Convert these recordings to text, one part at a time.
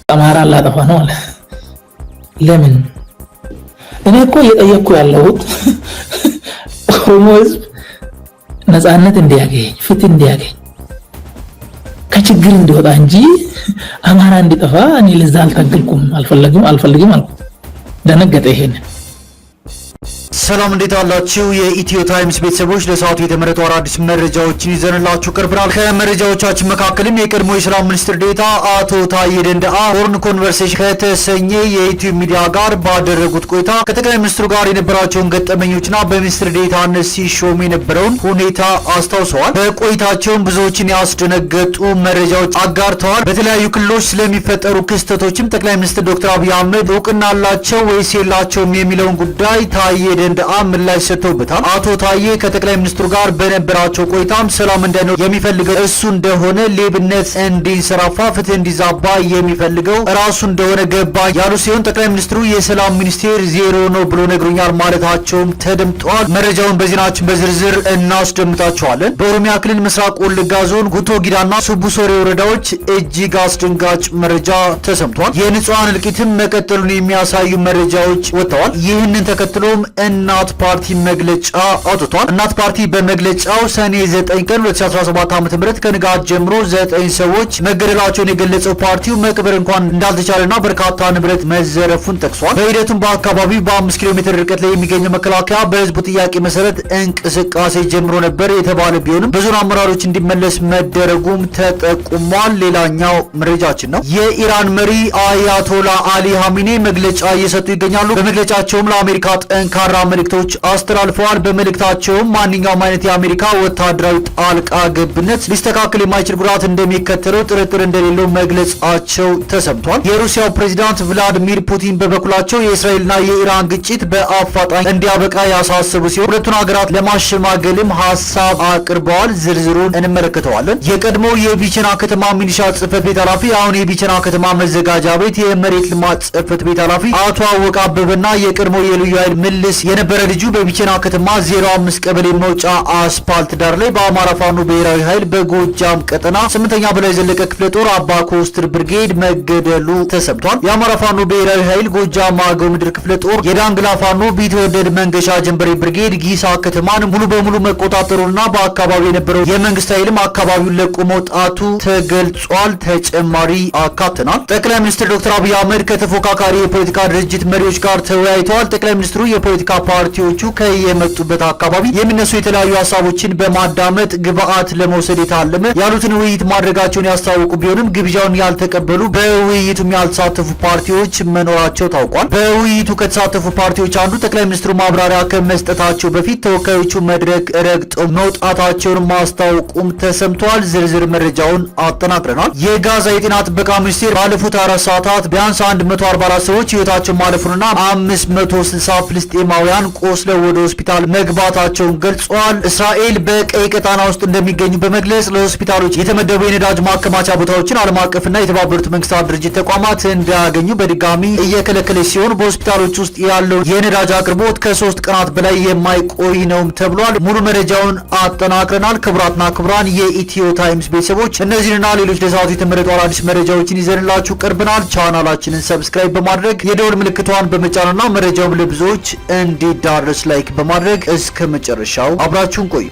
አማራ ላጠፋ ነው አለ። ለምን? እኔ እኮ እየጠየቅኩ ያለሁት ኦሮሞ ህዝብ ነፃነት እንዲያገኝ ፍትህ እንዲያገኝ ከችግር እንዲወጣ እንጂ አማራ እንዲጠፋ እኔ ለዛ አልታገልኩም፣ አልፈልግም አልኩ። ደነገጠ። ይሄን ሰላም እንዴት አላችሁ? የኢትዮ ታይምስ ቤተሰቦች ለሰዓቱ የተመረጡ አዳዲስ መረጃዎችን ይዘንላችሁ ቀርበናል። ከመረጃዎቻችን መካከልም የቀድሞ የሰላም ሚኒስትር ዴኤታ አቶ ታዬ ደንደአ ሆርን ኮንቨርሴሽን ከተሰኘ የዩቲዩብ ሚዲያ ጋር ባደረጉት ቆይታ ከጠቅላይ ሚኒስትሩ ጋር የነበራቸውን ገጠመኞችና በሚኒስትር ዴኤታነት ሲሾሙ የነበረውን ሁኔታ አስታውሰዋል። በቆይታቸውም ብዙዎችን ያስደነገጡ መረጃዎች አጋርተዋል። በተለያዩ ክልሎች ስለሚፈጠሩ ክስተቶችም ጠቅላይ ሚኒስትር ዶክተር አብይ አህመድ እውቅና አላቸው ወይስ የላቸውም የሚለውን ጉዳይ ታዬ ደንደአ ምላሽ ሰጥተውበታል። አቶ ታዬ ከጠቅላይ ሚኒስትሩ ጋር በነበራቸው ቆይታም ሰላም እንዳይኖር የሚፈልገው እሱ እንደሆነ፣ ሌብነት እንዲንሰራፋ፣ ፍትህ እንዲዛባ የሚፈልገው ራሱ እንደሆነ ገባ ያሉ ሲሆን ጠቅላይ ሚኒስትሩ የሰላም ሚኒስቴር ዜሮ ነው ብሎ ነግሮኛል ማለታቸውም ተደምጧል። መረጃውን በዜናችን በዝርዝር እናስደምጣቸዋለን። በኦሮሚያ ክልል ምስራቅ ወለጋ ዞን ጉቶ ጊዳና ሱቡ ሶሬ ወረዳዎች እጅግ አስደንጋጭ መረጃ ተሰምቷል። የንጹሃን እልቂትም መቀጠሉን የሚያሳዩ መረጃዎች ወጥተዋል። ይህንን ተከትሎም እናት ፓርቲ መግለጫ አውጥቷል። እናት ፓርቲ በመግለጫው ሰኔ 9 ቀን 2017 ዓ.ም ከንጋት ጀምሮ 9 ሰዎች መገደላቸውን የገለጸው ፓርቲው መቅበር እንኳን እንዳልተቻለና በርካታ ንብረት መዘረፉን ጠቅሷል። በሂደቱም በአካባቢው በ5 ኪሎ ሜትር ርቀት ላይ የሚገኘው መከላከያ በህዝቡ ጥያቄ መሰረት እንቅስቃሴ ጀምሮ ነበር የተባለ ቢሆንም ብዙን አመራሮች እንዲመለስ መደረጉም ተጠቁሟል። ሌላኛው መረጃችን ነው። የኢራን መሪ አያቶላ አሊ ሀሚኔ መግለጫ እየሰጡ ይገኛሉ። በመግለጫቸውም ለአሜሪካ ጠንካራ መልእክቶች አስተላልፈዋል። በመልእክታቸውም ማንኛውም አይነት የአሜሪካ ወታደራዊ ጣልቃ ገብነት ሊስተካከል የማይችል ጉዳት እንደሚከተለው ጥርጥር እንደሌለው መግለጻቸው ተሰምቷል። የሩሲያው ፕሬዝዳንት ቭላዲሚር ፑቲን በበኩላቸው የእስራኤልና የኢራን ግጭት በአፋጣኝ እንዲያበቃ ያሳሰቡ ሲሆን ሁለቱን ሀገራት ለማሸማገልም ሀሳብ አቅርበዋል። ዝርዝሩን እንመለከተዋለን። የቀድሞው የቢቸና ከተማ ሚሊሻ ጽህፈት ቤት ኃላፊ አሁን የቢቸና ከተማ መዘጋጃ ቤት የመሬት ልማት ጽህፈት ቤት ኃላፊ አቶ አወቀ አበበና የቀድሞ የልዩ ኃይል ምልስ የነበረ ልጁ በቢቸና ከተማ 05 ቀበሌ መውጫ አስፓልት ዳር ላይ በአማራ ፋኖ ብሔራዊ ኃይል በጎጃም ቀጠና 8ኛ በላይ ዘለቀ ክፍለ ጦር አባ ኮስትር ብርጌድ መገደሉ ተሰምቷል። የአማራ ፋኖ ብሔራዊ ኃይል ጎጃም አገው ምድር ክፍለ ጦር የዳንግላ ፋኖ ቢትወደድ መንገሻ ጀንበሬ ብርጌድ ጊሳ ከተማን ሙሉ በሙሉ መቆጣጠሩና በአካባቢው የነበረው የመንግስት ኃይልም አካባቢውን ለቆ መውጣቱ ተገልጿል። ተጨማሪ አካተናል። ጠቅላይ ሚኒስትር ዶክተር አብይ አህመድ ከተፎካካሪ የፖለቲካ ድርጅት መሪዎች ጋር ተወያይተዋል። ጠቅላይ ሚኒስትሩ የፖለቲካ ፓርቲዎቹ ከየመጡበት አካባቢ የሚነሱ የተለያዩ ሀሳቦችን በማዳመጥ ግብአት ለመውሰድ የታለመ ያሉትን ውይይት ማድረጋቸውን ያስታወቁ ቢሆንም ግብዣውን ያልተቀበሉ በውይይቱም ያልተሳተፉ ፓርቲዎች መኖራቸው ታውቋል። በውይይቱ ከተሳተፉ ፓርቲዎች አንዱ ጠቅላይ ሚኒስትሩ ማብራሪያ ከመስጠታቸው በፊት ተወካዮቹ መድረክ ረግጠው መውጣታቸውን ማስታወቁም ተሰምቷል። ዝርዝር መረጃውን አጠናቅረናል። የጋዛ የጤና ጥበቃ ሚኒስቴር ባለፉት 4 ሰዓታት ቢያንስ 144 ሰዎች ህይወታቸው ማለፉንና 560 ፍልስጤማውያን ቆስለው ወደ ሆስፒታል መግባታቸውን ገልጿል። እስራኤል በቀይ ቀጣና ውስጥ እንደሚገኙ በመግለጽ ለሆስፒታሎች የተመደቡ የነዳጅ ማከማቻ ቦታዎችን ዓለም አቀፍና የተባበሩት መንግስታት ድርጅት ተቋማት እንዳያገኙ በድጋሚ እየከለከለች ሲሆን በሆስፒታሎች ውስጥ ያለው የነዳጅ አቅርቦት ከ3 ቀናት በላይ የማይቆይ ነውም ተብሏል። ሙሉ መረጃውን አጠናቅረናል። ክቡራትና ክቡራን የኢትዮ ታይምስ ቤተሰቦች እነዚህንና ሌሎች ለሰዓቱ የተመረጡ አዳዲስ መረጃዎችን ይዘንላችሁ ቀርበናል። ቻናላችንን ሰብስክራይብ በማድረግ የደወል ምልክቷን በመጫንና መረጃው ለብዙዎች እንዲዳረስ ላይክ በማድረግ እስከ መጨረሻው አብራችሁን ቆዩ።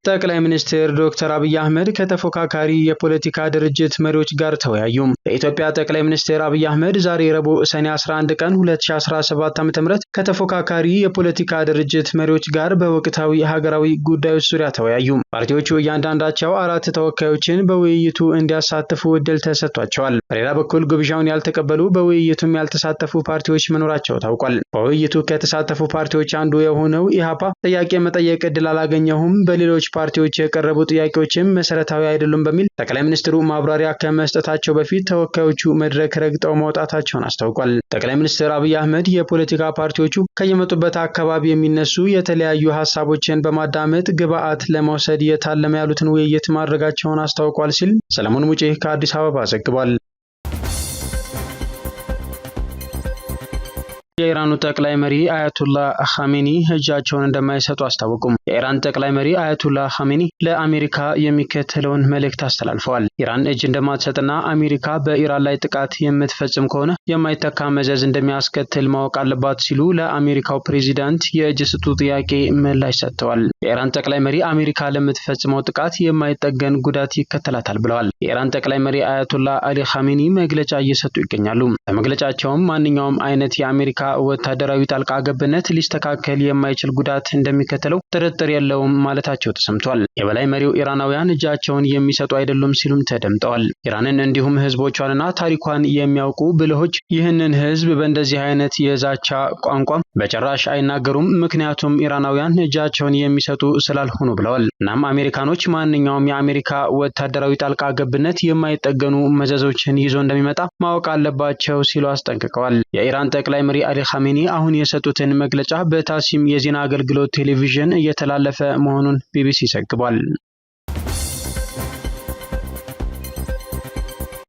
ጠቅላይ ሚኒስትር ዶክተር አብይ አህመድ ከተፎካካሪ የፖለቲካ ድርጅት መሪዎች ጋር ተወያዩ። የኢትዮጵያ ጠቅላይ ሚኒስትር አብይ አህመድ ዛሬ ረቡዕ ሰኔ 11 ቀን 2017 ዓ.ም ከተፎካካሪ የፖለቲካ ድርጅት መሪዎች ጋር በወቅታዊ ሀገራዊ ጉዳዮች ዙሪያ ተወያዩ። ፓርቲዎቹ እያንዳንዳቸው 4 ተወካዮችን በውይይቱ እንዲያሳትፉ እድል ተሰጥቷቸዋል። በሌላ በኩል ግብዣውን ያልተቀበሉ በውይይቱም ያልተሳተፉ ፓርቲዎች መኖራቸው ታውቋል። በውይይቱ ከተሳተፉ ፓርቲዎች አንዱ የሆነው ኢሃፓ ጥያቄ መጠየቅ እድል አላገኘሁም፣ በሌሎች ፓርቲዎች የቀረቡ ጥያቄዎችም መሰረታዊ አይደሉም በሚል ጠቅላይ ሚኒስትሩ ማብራሪያ ከመስጠታቸው በፊት ተወካዮቹ መድረክ ረግጠው መውጣታቸውን አስታውቋል። ጠቅላይ ሚኒስትር አብይ አህመድ የፖለቲካ ፓርቲዎቹ ከየመጡበት አካባቢ የሚነሱ የተለያዩ ሀሳቦችን በማዳመጥ ግብአት ለመውሰድ የታለመ ያሉትን ውይይት ማድረጋቸውን አስታውቋል ሲል ሰለሞን ሙጬ ከአዲስ አበባ ዘግቧል። የኢራኑ ጠቅላይ መሪ አያቱላህ ኻሜኒ እጃቸውን እንደማይሰጡ አስታወቁም። የኢራን ጠቅላይ መሪ አያቱላህ ኻሜኒ ለአሜሪካ የሚከተለውን መልእክት አስተላልፈዋል። ኢራን እጅ እንደማትሰጥና አሜሪካ በኢራን ላይ ጥቃት የምትፈጽም ከሆነ የማይተካ መዘዝ እንደሚያስከትል ማወቅ አለባት ሲሉ ለአሜሪካው ፕሬዚዳንት የእጅ ስጡ ጥያቄ ምላሽ ሰጥተዋል። የኢራን ጠቅላይ መሪ አሜሪካ ለምትፈጽመው ጥቃት የማይጠገን ጉዳት ይከተላታል ብለዋል። የኢራን ጠቅላይ መሪ አያቱላህ አሊ ኻሜኒ መግለጫ እየሰጡ ይገኛሉ። በመግለጫቸውም ማንኛውም አይነት የአሜሪካ ወታደራዊ ጣልቃ ገብነት ሊስተካከል የማይችል ጉዳት እንደሚከተለው ጥርጥር የለውም ማለታቸው ተሰምቷል። የበላይ መሪው ኢራናውያን እጃቸውን የሚሰጡ አይደሉም ሲሉም ተደምጠዋል። ኢራንን እንዲሁም ህዝቦቿንና ታሪኳን የሚያውቁ ብልሆች ይህንን ህዝብ በእንደዚህ አይነት የዛቻ ቋንቋ በጭራሽ አይናገሩም፣ ምክንያቱም ኢራናውያን እጃቸውን የሚሰጡ ስላልሆኑ ብለዋል። እናም አሜሪካኖች ማንኛውም የአሜሪካ ወታደራዊ ጣልቃ ገብነት የማይጠገኑ መዘዞችን ይዞ እንደሚመጣ ማወቅ አለባቸው ሲሉ አስጠንቅቀዋል። የኢራን ጠቅላይ መሪ አሊ ኻሜኒ አሁን የሰጡትን መግለጫ በታሲም የዜና አገልግሎት ቴሌቪዥን እየተላለፈ መሆኑን ቢቢሲ ዘግቧል።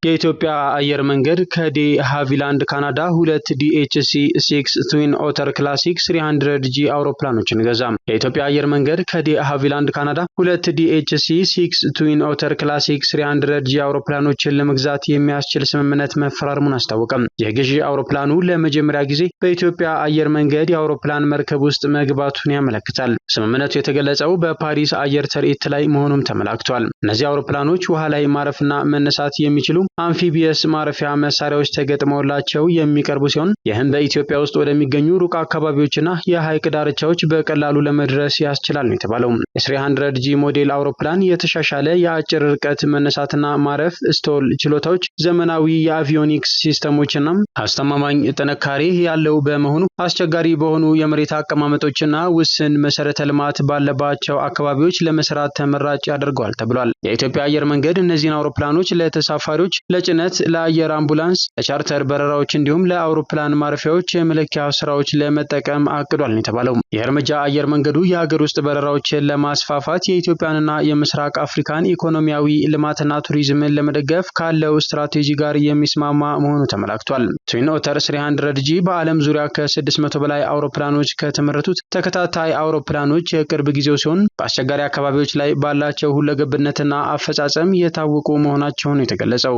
የኢትዮጵያ አየር መንገድ ከዴ ሃቪላንድ ካናዳ 2 DHC-6 ትዊን ኦተር ክላሲክ 300G አውሮፕላኖችን ገዛ። የኢትዮጵያ አየር መንገድ ከዴ ሃቪላንድ ካናዳ 2 DHC-6 ትዊን ኦተር ክላሲክ 300G አውሮፕላኖችን ለመግዛት የሚያስችል ስምምነት መፈራረሙን አስታወቀም። የግዢ አውሮፕላኑ ለመጀመሪያ ጊዜ በኢትዮጵያ አየር መንገድ የአውሮፕላን መርከብ ውስጥ መግባቱን ያመለክታል። ስምምነቱ የተገለጸው በፓሪስ አየር ትርኢት ላይ መሆኑም ተመላክቷል። እነዚህ አውሮፕላኖች ውሃ ላይ ማረፍና መነሳት የሚችሉ አምፊቢየስ ማረፊያ መሳሪያዎች ተገጥመውላቸው የሚቀርቡ ሲሆን ይህም በኢትዮጵያ ውስጥ ወደሚገኙ ሩቅ አካባቢዎችና የሐይቅ ዳርቻዎች በቀላሉ ለመድረስ ያስችላል ነው የተባለው። የ300G ሞዴል አውሮፕላን የተሻሻለ የአጭር ርቀት መነሳትና ማረፍ ስቶል ችሎታዎች፣ ዘመናዊ የአቪዮኒክስ ሲስተሞችና አስተማማኝ ጥንካሬ ያለው በመሆኑ አስቸጋሪ በሆኑ የመሬት አቀማመጦችና ውስን መሰረተ ልማት ባለባቸው አካባቢዎች ለመስራት ተመራጭ ያደርገዋል ተብሏል። የኢትዮጵያ አየር መንገድ እነዚህን አውሮፕላኖች ለተሳፋሪዎች፣ ለጭነት፣ ለአየር አምቡላንስ፣ ለቻርተር በረራዎች እንዲሁም ለአውሮፕላን ማረፊያዎች የመለኪያ ስራዎች ለመጠቀም አቅዷል ነው የተባለው። ይህ እርምጃ አየር መንገዱ የሀገር ውስጥ በረራዎችን ለማስፋፋት የኢትዮጵያንና የምስራቅ አፍሪካን ኢኮኖሚያዊ ልማትና ቱሪዝምን ለመደገፍ ካለው ስትራቴጂ ጋር የሚስማማ መሆኑ ተመላክቷል። ትዊን ኦተር 300G በዓለም ዙሪያ ከ600 በላይ አውሮፕላኖች ከተመረቱት ተከታታይ አውሮፕላኖች የቅርብ ጊዜው ሲሆን በአስቸጋሪ አካባቢዎች ላይ ባላቸው ሁለገብነትና አፈጻጸም የታወቁ መሆናቸውን የተገለጸው።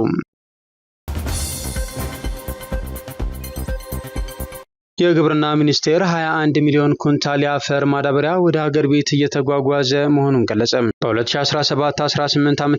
የግብርና ሚኒስቴር 21 ሚሊዮን ኩንታል የአፈር ማዳበሪያ ወደ ሀገር ቤት እየተጓጓዘ መሆኑን ገለጸ። በ2017-18 ዓ.ም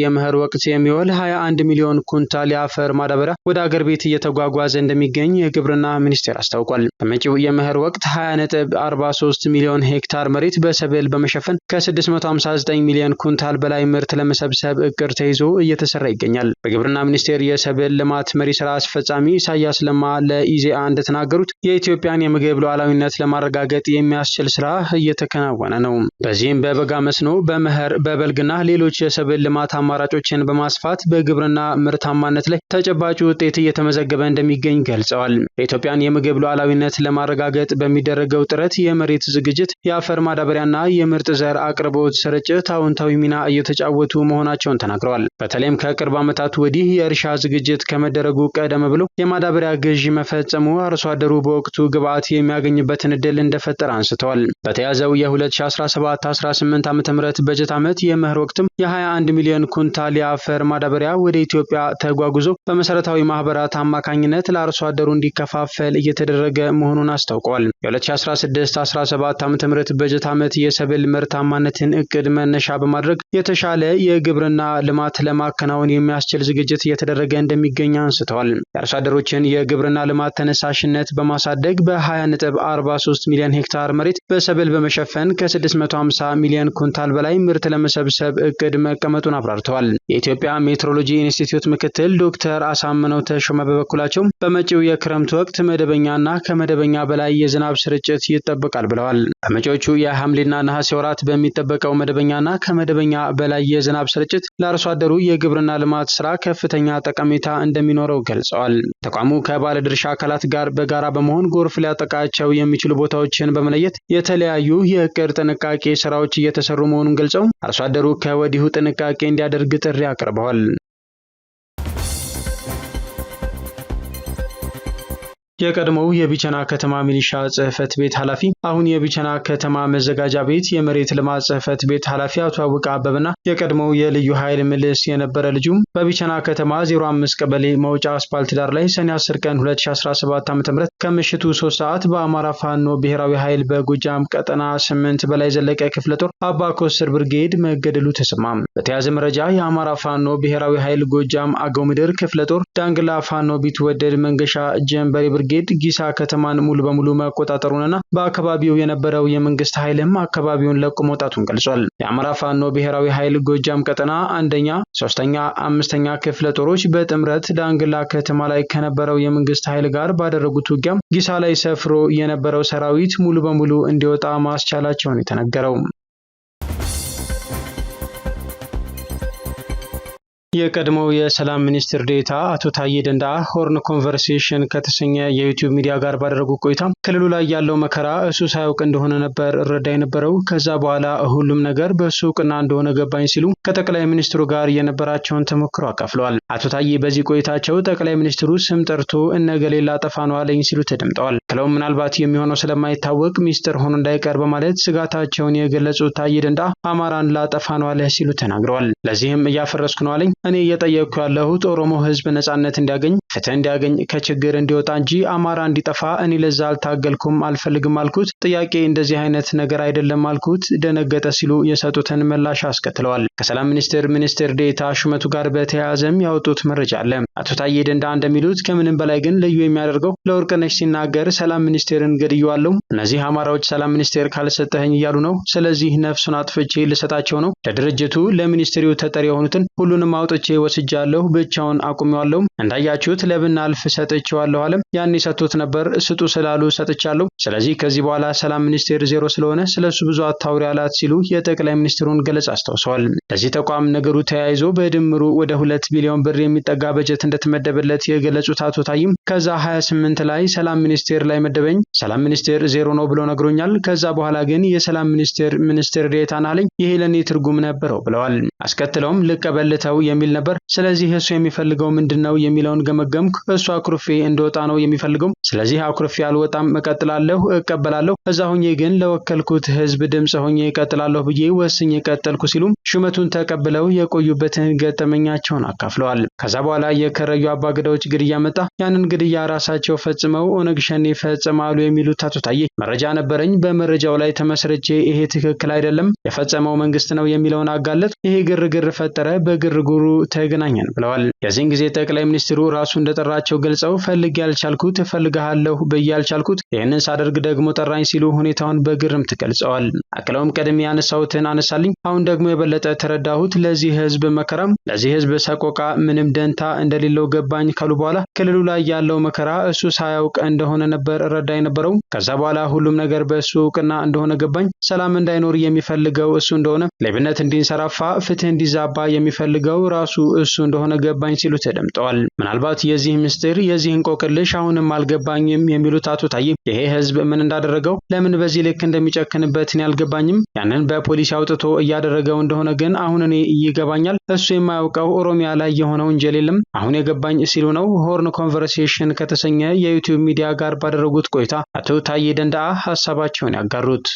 የመኸር ወቅት የሚውል 21 ሚሊዮን ኩንታል የአፈር ማዳበሪያ ወደ ሀገር ቤት እየተጓጓዘ እንደሚገኝ የግብርና ሚኒስቴር አስታውቋል። በመጪው የመኸር ወቅት 20.43 ሚሊዮን ሄክታር መሬት በሰብል በመሸፈን ከ659 ሚሊዮን ኩንታል በላይ ምርት ለመሰብሰብ እቅድ ተይዞ እየተሰራ ይገኛል። በግብርና ሚኒስቴር የሰብል ልማት መሪ ስራ አስፈጻሚ ኢሳያስ ለማ ለኢዜአ እንደተናገሩት የኢትዮጵያን የምግብ ሉዓላዊነት ለማረጋገጥ የሚያስችል ስራ እየተከናወነ ነው። በዚህም በበጋ መስኖ፣ በመኸር፣ በበልግና ሌሎች የሰብል ልማት አማራጮችን በማስፋት በግብርና ምርታማነት ላይ ተጨባጭ ውጤት እየተመዘገበ እንደሚገኝ ገልጸዋል። የኢትዮጵያን የምግብ ሉዓላዊነት ለማረጋገጥ በሚደረገው ጥረት የመሬት ዝግጅት፣ የአፈር ማዳበሪያና የምርጥ ዘር አቅርቦት ስርጭት አዎንታዊ ሚና እየተጫወቱ መሆናቸውን ተናግረዋል። በተለይም ከቅርብ ዓመታት ወዲህ የእርሻ ዝግጅት ከመደረጉ ቀደም ብሎ የማዳበሪያ ግዢ መፈጸሙ አርሶ አደሩ በወቅቱ ግብዓት የሚያገኝበትን እድል እንደፈጠረ አንስተዋል። በተያዘው የ2017-18 ዓ.ም በጀት ዓመት የመኸር ወቅትም የ21 ሚሊዮን ኩንታል የአፈር ማዳበሪያ ወደ ኢትዮጵያ ተጓጉዞ በመሰረታዊ ማህበራት አማካኝነት ለአርሶ አደሩ እንዲከፋፈል እየተደረገ መሆኑን አስታውቀዋል። የ2016-17 ዓ.ም በጀት ዓመት የሰብል ምርታማነትን እቅድ መነሻ በማድረግ የተሻለ የግብርና ልማት ለማከናወን የሚያስችል ዝግጅት እየተደረገ እንደሚገኝ አንስተዋል። የአርሶ አደሮችን የግብርና ልማት ተነሳሽነት በማሳደግ በ20.43 ሚሊዮን ሄክታር መሬት በሰብል በመሸፈን ከ650 ሚሊዮን ኩንታል በላይ ምርት ለመሰብሰብ እቅድ መቀመጡን አብራርተዋል። የኢትዮጵያ ሜትሮሎጂ ኢንስቲትዩት ምክትል ዶክተር አሳምነው ተሾመ በበኩላቸው በመጪው የክረምት ወቅት መደበኛና ከመደበኛ በላይ የዝናብ ስርጭት ይጠበቃል ብለዋል። በመጪዎቹ የሐምሌና ነሐሴ ወራት በሚጠበቀው መደበኛና ከመደበኛ በላይ የዝናብ ስርጭት ለአርሶ አደሩ የግብርና ልማት ስራ ከፍተኛ ጠቀሜታ እንደሚኖረው ገልጸዋል። ተቋሙ ከባለድርሻ አካላት ጋር በጋራ በመሆን ጎርፍ ሊያጠቃቸው የሚችሉ ቦታዎችን በመለየት የተለያዩ የእቅድ ጥንቃቄ ስራዎች እየተሰሩ መሆኑን ገልጸው አርሶ አደሩ ከወዲሁ ጥንቃቄ እንዲያደርግ ጥሪ አቅርበዋል። የቀድሞው የቢቸና ከተማ ሚሊሻ ጽህፈት ቤት ኃላፊ አሁን የቢቸና ከተማ መዘጋጃ ቤት የመሬት ልማት ጽህፈት ቤት ኃላፊ አቶ አወቀ አበበና የቀድሞው የልዩ ኃይል ምልስ የነበረ ልጁም በቢቸና ከተማ 05 ቀበሌ መውጫ አስፓልት ዳር ላይ ሰኔ 10 ቀን 2017 ዓ.ም ከምሽቱ 3 ሰዓት በአማራ ፋኖ ብሔራዊ ኃይል በጎጃም ቀጠና 8 በላይ ዘለቀ ክፍለ ጦር አባ ኮስተር ብርጌድ መገደሉ ተሰማ። በተያያዘ መረጃ የአማራ ፋኖ ብሔራዊ ኃይል ጎጃም አገው ምድር ክፍለ ጦር ዳንግላ ፋኖ ቢትወደድ መንገሻ ጀንበሬ ብርጌድ ጊሳ ከተማን ሙሉ በሙሉ መቆጣጠሩንና በአካባቢው የነበረው የመንግስት ኃይልም አካባቢውን ለቆ መውጣቱን ገልጿል። የአማራ ፋኖ ብሔራዊ ኃይል ጎጃም ቀጠና አንደኛ፣ 3ኛ፣ 5ኛ ክፍለ ጦሮች በጥምረት ዳንግላ ከተማ ላይ ከነበረው የመንግስት ኃይል ጋር ባደረጉት ውጊያ ጊሳ ላይ ሰፍሮ የነበረው ሰራዊት ሙሉ በሙሉ እንዲወጣ ማስቻላቸውን የተነገረው። የቀድሞው የሰላም ሚኒስትር ዴኤታ አቶ ታዬ ደንደአ ሆርን ኮንቨርሴሽን ከተሰኘ የዩቲዩብ ሚዲያ ጋር ባደረጉ ቆይታ ክልሉ ላይ ያለው መከራ እሱ ሳያውቅ እንደሆነ ነበር እረዳ የነበረው፣ ከዛ በኋላ ሁሉም ነገር በእሱ እውቅና እንደሆነ ገባኝ ሲሉ ከጠቅላይ ሚኒስትሩ ጋር የነበራቸውን ተሞክሮ አካፍለዋል። አቶ ታዬ በዚህ ቆይታቸው ጠቅላይ ሚኒስትሩ ስም ጠርቶ እነገሌ ላጠፋ ነው አለኝ ሲሉ ተደምጠዋል። ክለውም ምናልባት የሚሆነው ስለማይታወቅ ሚስጥር ሆኖ እንዳይቀር በማለት ስጋታቸውን የገለጹት ታዬ ደንደአ አማራን ላጠፋ ነው አለ ሲሉ ተናግረዋል። ለዚህም እያፈረስኩ ነው አለኝ። እኔ እየጠየቅኩ ያለሁት ኦሮሞ ህዝብ ነጻነት እንዲያገኝ፣ ፍትህ እንዲያገኝ፣ ከችግር እንዲወጣ እንጂ አማራ እንዲጠፋ እኔ ለዛ አልታገልኩም አልፈልግም አልኩት። ጥያቄ እንደዚህ አይነት ነገር አይደለም አልኩት። ደነገጠ ሲሉ የሰጡትን ምላሽ አስከትለዋል። ከሰላም ሚኒስትር ዴኤታ ሹመቱ ጋር በተያያዘም ያወጡት መረጃ አለ። አቶ ታዬ ደንደአ እንደሚሉት ከምንም በላይ ግን ልዩ የሚያደርገው ለወርቅነሽ ሲናገር ሰላም ሚኒስቴርን ገድየዋለሁ፣ እነዚህ አማራዎች ሰላም ሚኒስቴር ካልሰጠኸኝ እያሉ ነው፣ ስለዚህ ነፍሱን አጥፍቼ ልሰጣቸው ነው፣ ለድርጅቱ ለሚኒስትሪው ተጠሪ የሆኑትን ሁሉንም አውጥቼ ወስጃለሁ፣ ብቻውን አቁሜዋለሁ፣ እንዳያችሁት ለብናልፍ ሰጥቼዋለሁ አለም። ያን ሰጥቶት ነበር፣ ስጡ ስላሉ ሰጥቻለሁ፣ ስለዚህ ከዚህ በኋላ ሰላም ሚኒስቴር ዜሮ ስለሆነ ስለሱ ብዙ አታውሪ አላት ሲሉ የጠቅላይ ሚኒስትሩን ገለጻ አስታውሰዋል። ለዚህ ተቋም ነገሩ ተያይዞ በድምሩ ወደ 2 ቢሊዮን ብር የሚጠጋ በጀት እንደተመደበለት የገለጹት አቶ ታይም ከዛ 28 ላይ ሰላም ሚኒስቴር ላይ መደበኝ፣ ሰላም ሚኒስቴር ዜሮ ነው ብሎ ነግሮኛል፣ ከዛ በኋላ ግን የሰላም ሚኒስቴር ዴኤታ አለኝ፣ ይሄ ለኔ ትርጉም ነበረው ብለዋል። አስከትለውም ልቀበልተው የሚል ነበር፣ ስለዚህ እሱ የሚፈልገው ምንድነው የሚለውን ገመገምኩ፣ እሱ አኩርፌ እንደወጣ ነው የሚፈልገው፣ ስለዚህ አኩርፌ አልወጣም፣ እቀጥላለሁ፣ እቀበላለሁ፣ እዛ ሆኜ ግን ለወከልኩት ህዝብ ድምጽ ሆኜ እቀጥላለሁ ብዬ ወስኜ ቀጠልኩ ሲሉም ሹመቱን ተቀብለው የቆዩበትን ገጠመኛቸውን አካፍለዋል። ከዛ በኋላ የከረዩ አባገዳዎች ግድያ መጣ። ያንን ግድያ ራሳቸው ፈጽመው ኦነግ ሸኔ ፈጸማሉ የሚሉት አቶ ታዬ መረጃ ነበረኝ፣ በመረጃው ላይ ተመስርቼ ይሄ ትክክል አይደለም የፈጸመው መንግስት ነው የሚለውን አጋለጥ፣ ይሄ ግርግር ፈጠረ፣ በግርግሩ ተገናኘን ብለዋል። የዚህን ጊዜ ጠቅላይ ሚኒስትሩ ራሱ እንደጠራቸው ገልጸው ፈልጌ ያልቻልኩት እፈልግሃለሁ ብዬ ያልቻልኩት ይህንን ሳደርግ ደግሞ ጠራኝ ሲሉ ሁኔታውን በግርምት ገልጸዋል። አክለውም ቀድሜ ያነሳሁትን አነሳልኝ፣ አሁን ደግሞ የበለጠ ተረዳሁት፣ ለዚህ ህዝብ መከራም ለዚህ ህዝብ ሰቆቃ ምንም ደንታ እንደሌለው ገባኝ ካሉ በኋላ ክልሉ ላይ ያለው መከራ እሱ ሳያውቅ እንደሆነ ነበር ረዳ የነበረው፣ ከዛ በኋላ ሁሉም ነገር በእሱ እውቅና እንደሆነ ገባኝ፣ ሰላም እንዳይኖር የሚፈልገው እሱ እንደሆነ፣ ሌብነት እንዲንሰራፋ፣ ፍትህ እንዲዛባ የሚፈልገው ራሱ እሱ እንደሆነ ገባኝ ሲሉ ተደምጠዋል። ምናልባት የዚህ ምስጢር የዚህ እንቆቅልሽ አሁንም አልገባኝም የሚሉት አቶ ታዬ ይሄ ህዝብ ምን እንዳደረገው ለምን በዚህ ልክ እንደሚጨክንበት እኔ አልገባኝም፣ ያንን በፖሊስ አውጥቶ እያደረገው እንደሆነ ግን አሁን እኔ ይገባኛል፣ እሱ የማያውቀው ኦሮሚያ ላይ የሆነው ወንጀል የለም አሁን የገባኝ ሲሉ ነው ሆርን ኮንቨርሴሽን ከተሰኘ የዩቲዩብ ሚዲያ ጋር ባደረጉት ቆይታ አቶ ታዬ ደንደአ ሀሳባቸውን ያጋሩት።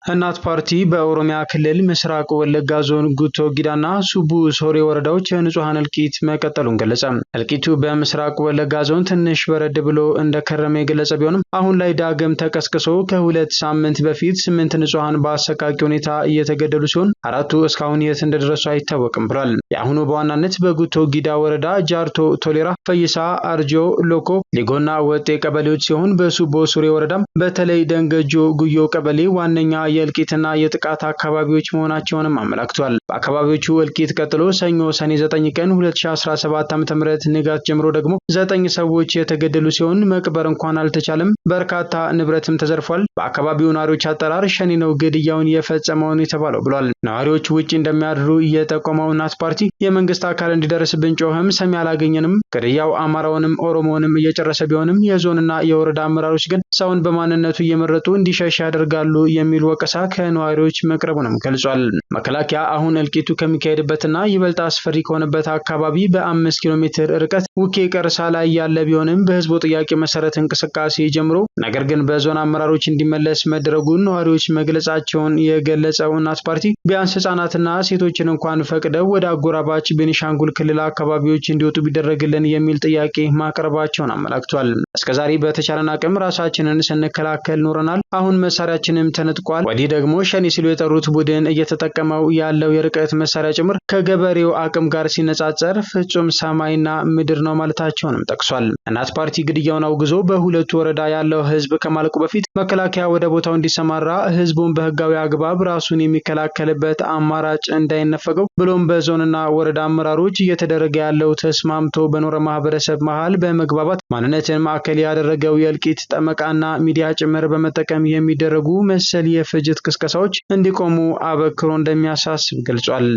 እናት ፓርቲ በኦሮሚያ ክልል ምስራቅ ወለጋ ዞን ጉቶ ጊዳና ሱቡ ሶሬ ወረዳዎች የንጹሃን እልቂት መቀጠሉን ገለጸ። እልቂቱ በምስራቅ ወለጋ ዞን ትንሽ በረድ ብሎ እንደከረመ የገለጸ ቢሆንም አሁን ላይ ዳግም ተቀስቅሶ ከ2 ሳምንት በፊት 8 ንጹሃን በአሰቃቂ ሁኔታ እየተገደሉ ሲሆን 4ቱ እስካሁን የት እንደደረሱ አይታወቅም ብሏል። የአሁኑ በዋናነት በጉቶ ጊዳ ወረዳ ጃርቶ ቶሌራ፣ ፈይሳ፣ አርጆ፣ ሎኮ፣ ሊጎና ወጤ ቀበሌዎች ሲሆን በሱቦ ሶሬ ወረዳም በተለይ ደንገጆ ጉዮ ቀበሌ ዋነኛ የእልቂትና የጥቃት አካባቢዎች መሆናቸውንም አመላክቷል። በአካባቢዎቹ እልቂት ቀጥሎ ሰኞ ሰኔ 9 ቀን 2017 ዓ.ም ንጋት ጀምሮ ደግሞ 9 ሰዎች የተገደሉ ሲሆን መቅበር እንኳን አልተቻለም፣ በርካታ ንብረትም ተዘርፏል። በአካባቢው ነዋሪዎች አጠራር ሸኔ ነው ግድያውን የፈጸመውን የተባለው ብሏል። ነዋሪዎች ውጪ እንደሚያድሩ የጠቆመው እናት ፓርቲ የመንግስት አካል እንዲደርስብን ጮህም ሰሚ አላገኘንም፣ ግድያው አማራውንም ኦሮሞውንም እየጨረሰ ቢሆንም የዞንና የወረዳ አመራሮች ግን ሰውን በማንነቱ እየመረጡ እንዲሸሽ ያደርጋሉ የሚል ወቀሳ ወቀሳ ከነዋሪዎች መቅረቡንም ገልጿል። መከላከያ አሁን እልቂቱ ከሚካሄድበትና ይበልጥ አስፈሪ ከሆነበት አካባቢ በ5 ኪሎ ሜትር ርቀት ውኬ ቀርሳ ላይ ያለ ቢሆንም በህዝቡ ጥያቄ መሰረት እንቅስቃሴ ጀምሮ ነገር ግን በዞን አመራሮች እንዲመለስ መደረጉን ነዋሪዎች መግለጻቸውን የገለጸው እናት ፓርቲ ቢያንስ ህጻናትና ሴቶችን እንኳን ፈቅደው ወደ አጎራባች ቤኒሻንጉል ክልል አካባቢዎች እንዲወጡ ቢደረግልን የሚል ጥያቄ ማቅረባቸውን አመላክቷል። እስከዛሬ በተቻለን አቅም ራሳችንን ስንከላከል ኖረናል። አሁን መሳሪያችንም ተነጥቋል። ወዲህ ደግሞ ሸኔ ሲሉ የጠሩት ቡድን እየተጠቀመው ያለው የርቀት መሳሪያ ጭምር ከገበሬው አቅም ጋር ሲነጻጸር ፍጹም ሰማይና ምድር ነው ማለታቸውንም ጠቅሷል። እናት ፓርቲ ግድያውን አውግዞ በሁለቱ ወረዳ ያለው ህዝብ ከማለቁ በፊት መከላከያ ወደ ቦታው እንዲሰማራ ህዝቡን በህጋዊ አግባብ ራሱን የሚከላከልበት አማራጭ እንዳይነፈገው ብሎም በዞንና ወረዳ አመራሮች እየተደረገ ያለው ተስማምቶ በኖረ ማህበረሰብ መሃል በመግባባት ማንነትን ማዕከል ያደረገው የእልቂት ጠመቃና ሚዲያ ጭምር በመጠቀም የሚደረጉ መሰል የፍጅት ቅስቀሳዎች እንዲቆሙ አበክሮ እንደሚያሳስብ ገልጿል።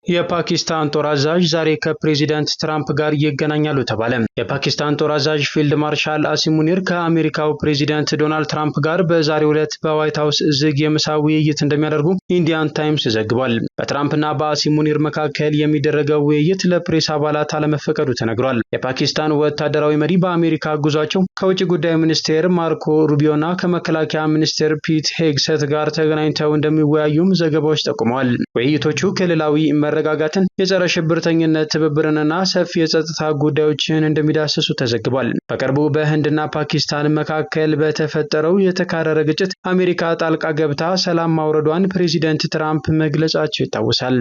የፓኪስታን ጦር አዛዥ ዛሬ ከፕሬዚዳንት ትራምፕ ጋር ይገናኛሉ ተባለ። የፓኪስታን ጦር አዛዥ ፊልድ ማርሻል አሲም ሙኒር ከአሜሪካው ፕሬዚዳንት ዶናልድ ትራምፕ ጋር በዛሬው ዕለት በዋይት ሀውስ ዝግ የምሳ ውይይት እንደሚያደርጉ ኢንዲያን ታይምስ ዘግቧል። በትራምፕና በአሲም ሙኒር መካከል የሚደረገው ውይይት ለፕሬስ አባላት አለመፈቀዱ ተነግሯል። የፓኪስታን ወታደራዊ መሪ በአሜሪካ ጉዟቸው ከውጭ ጉዳይ ሚኒስቴር ማርኮ ሩቢዮና ከመከላከያ ሚኒስቴር ፒት ሄግሰት ጋር ተገናኝተው እንደሚወያዩም ዘገባዎች ጠቁመዋል። ውይይቶቹ ክልላዊ መረጋጋትን፣ የጸረ ሽብርተኝነት ትብብርንና ሰፊ የጸጥታ ጉዳዮችን እንደሚዳስሱ ተዘግቧል። በቅርቡ በህንድና ፓኪስታን መካከል በተፈጠረው የተካረረ ግጭት አሜሪካ ጣልቃ ገብታ ሰላም ማውረዷን ፕሬዚደንት ትራምፕ መግለጻቸው ይታወሳል።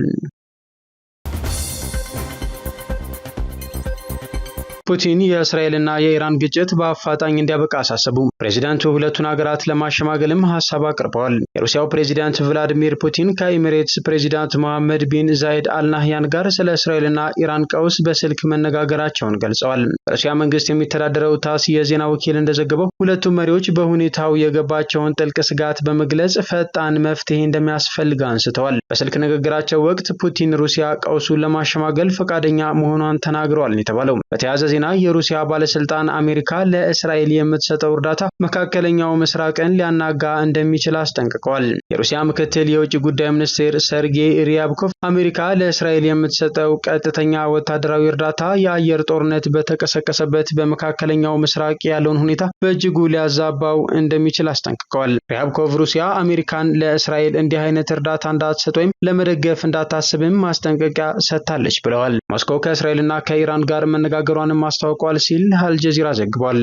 ፑቲን የእስራኤልና የኢራን ግጭት በአፋጣኝ እንዲያበቃ አሳሰቡ። ፕሬዚዳንቱ ሁለቱን ሀገራት ለማሸማገልም ሀሳብ አቅርበዋል። የሩሲያው ፕሬዚዳንት ቭላዲሚር ፑቲን ከኤሚሬትስ ፕሬዚዳንት መሐመድ ቢን ዛይድ አልናህያን ጋር ስለ እስራኤልና ኢራን ቀውስ በስልክ መነጋገራቸውን ገልጸዋል። በሩሲያ መንግስት የሚተዳደረው ታስ የዜና ወኪል እንደዘገበው ሁለቱም መሪዎች በሁኔታው የገባቸውን ጥልቅ ስጋት በመግለጽ ፈጣን መፍትሄ እንደሚያስፈልግ አንስተዋል። በስልክ ንግግራቸው ወቅት ፑቲን ሩሲያ ቀውሱን ለማሸማገል ፈቃደኛ መሆኗን ተናግረዋል የተባለው። በተያያዘ ዜና የሩሲያ ባለስልጣን አሜሪካ ለእስራኤል የምትሰጠው እርዳታ መካከለኛው ምስራቅን ሊያናጋ እንደሚችል አስጠንቅቀዋል። የሩሲያ ምክትል የውጭ ጉዳይ ሚኒስቴር ሰርጌይ ሪያብኮቭ አሜሪካ ለእስራኤል የምትሰጠው ቀጥተኛ ወታደራዊ እርዳታ የአየር ጦርነት በተቀሰቀሰበት በመካከለኛው ምስራቅ ያለውን ሁኔታ በእጅጉ ሊያዛባው እንደሚችል አስጠንቅቀዋል። ሪያብኮቭ ሩሲያ አሜሪካን ለእስራኤል እንዲህ አይነት እርዳታ እንዳትሰጥ ወይም ለመደገፍ እንዳታስብም ማስጠንቀቂያ ሰጥታለች ብለዋል። ሞስኮ ከእስራኤልና ከኢራን ጋር መነጋገሯን ማስታወቋል ሲል አልጀዚራ ዘግቧል።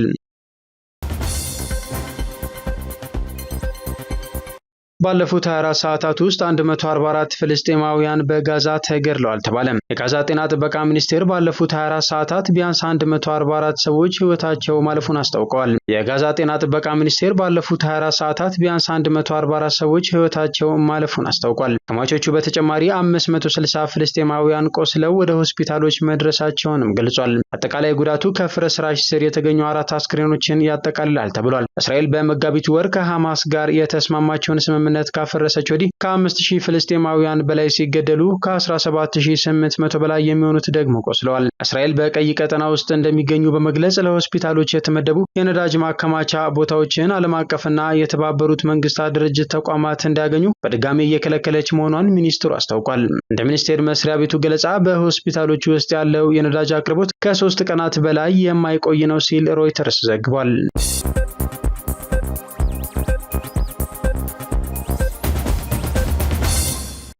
ባለፉት 24 ሰዓታት ውስጥ 144 ፍልስጤማውያን በጋዛ ተገድለዋል ተባለ። የጋዛ ጤና ጥበቃ ሚኒስቴር ባለፉት 24 ሰዓታት ቢያንስ 144 ሰዎች ህይወታቸው ማለፉን አስታውቀዋል። የጋዛ ጤና ጥበቃ ሚኒስቴር ባለፉት 24 ሰዓታት ቢያንስ 144 ሰዎች ህይወታቸው ማለፉን አስታውቋል። ከሟቾቹ በተጨማሪ 560 ፍልስጤማውያን ቆስለው ወደ ሆስፒታሎች መድረሳቸውንም ገልጿል። አጠቃላይ ጉዳቱ ከፍርስራሽ ስር የተገኙ 4 አስክሬኖችን ያጠቃልላል ተብሏል። እስራኤል በመጋቢት ወር ከሐማስ ጋር የተስማማቸውን ስምምነት ካፈረሰች ወዲህ ከ5000 ፍልስጤማውያን በላይ ሲገደሉ ከ17800 በላይ የሚሆኑት ደግሞ ቆስለዋል። እስራኤል በቀይ ቀጠና ውስጥ እንደሚገኙ በመግለጽ ለሆስፒታሎች የተመደቡ የነዳጅ ማከማቻ ቦታዎችን ዓለም አቀፍና የተባበሩት መንግስታት ድርጅት ተቋማት እንዲያገኙ በድጋሚ እየከለከለች መሆኗን ሚኒስትሩ አስታውቋል። እንደ ሚኒስቴር መስሪያ ቤቱ ገለጻ በሆስፒታሎች ውስጥ ያለው የነዳጅ አቅርቦት ከ3 ቀናት በላይ የማይቆይ ነው ሲል ሮይተርስ ዘግቧል።